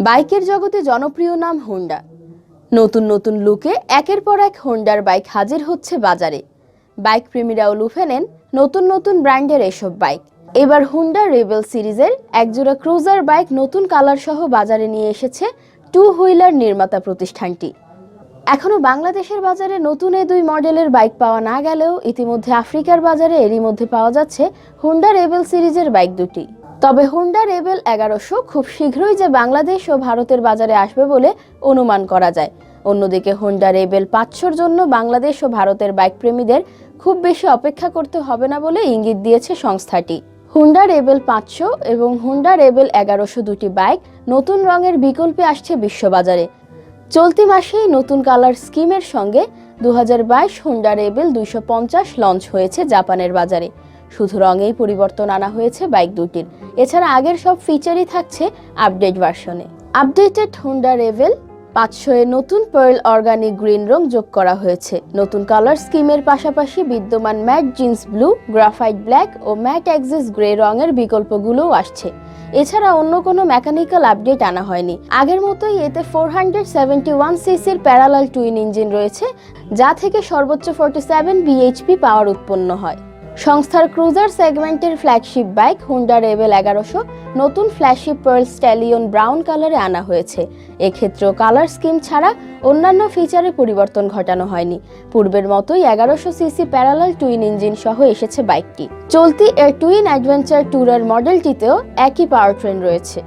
বাইকের জগতে জনপ্রিয় নাম হোন্ডা। নতুন নতুন লুকে একের পর এক হোন্ডার বাইক হাজির হচ্ছে বাজারে। বাইক প্রেমীরাও লুফে নেন নতুন নতুন ব্র্যান্ডের এসব বাইক। এবার হোন্ডা রেবেল সিরিজের একজোড়া ক্রুজার বাইক নতুন কালার সহ বাজারে নিয়ে এসেছে টু হুইলার নির্মাতা প্রতিষ্ঠানটি। এখনো বাংলাদেশের বাজারে নতুন এই দুই মডেলের বাইক পাওয়া না গেলেও ইতিমধ্যে আফ্রিকার বাজারে এরই মধ্যে পাওয়া যাচ্ছে হোন্ডা রেবেল সিরিজের বাইক দুটি। তবে হোন্ডা রেবেল 1100 খুব শীঘ্রই যে বাংলাদেশ ও ভারতের বাজারে আসবে বলে অনুমান করা যায়। অন্যদিকে হোন্ডা রেবেল 500-র জন্য বাংলাদেশ ও ভারতের বাইক প্রেমীদের খুব বেশি অপেক্ষা করতে হবে না বলে ইঙ্গিত দিয়েছে সংস্থাটি। হোন্ডা রেবেল 500 এবং হোন্ডা রেবেল 1100 দুটি বাইক নতুন রঙের বিকল্পে আসছে বিশ্ববাজারে। চলতি মাসেই নতুন কালার স্কিমের সঙ্গে 2022 হোন্ডা রেবেল 250 লঞ্চ হয়েছে জাপানের বাজারে। শুধু রঙেই পরিবর্তন আনা হয়েছে বাইক দুটির। এছাড়া আগের সব ফিচারই থাকছে আপডেট ভার্সনে। আপডেটেড হোন্ডা রেবেল 500-এ নতুন পার্ল অর্গানিক গ্রিন রং যোগ করা হয়েছে। নতুন কালার স্কিমের পাশাপাশি বিদ্যমান matte jeans blue, graphite black ও ম্যাট অ্যাক্সিস গ্রে রঙের বিকল্পগুলোও আসছে। এছাড়া অন্য কোনো মেকানিক্যাল আপডেট আনা হয়নি। আগের মতোই এতে 471 সিসির প্যারালাল টুইন ইঞ্জিন রয়েছে, যা থেকে সর্বোচ্চ 47 বিএইচপি পাওয়ার উৎপন্ন হয়। সংস্থার ক্রুজার সেগমেন্টের ফ্ল্যাগশিপ বাইক হোন্ডা রেবেল 1100 নতুন ফ্ল্যাশি পার্ল স্ট্যালিয়ন ব্রাউন কালারে আনা হয়েছে। এক্ষেত্রেও কালার স্কিম ছাড়া অন্যান্য ফিচারে পরিবর্তন ঘটানো হয়নি। পূর্বের মতোই 1100 সিসি প্যারালাল টুইন ইঞ্জিন সহ এসেছে বাইকটি। চলতি এর টুইন অ্যাডভেঞ্চার ট্যুরার মডেলটিতেও একই পাওয়ার ট্রেন রয়েছে।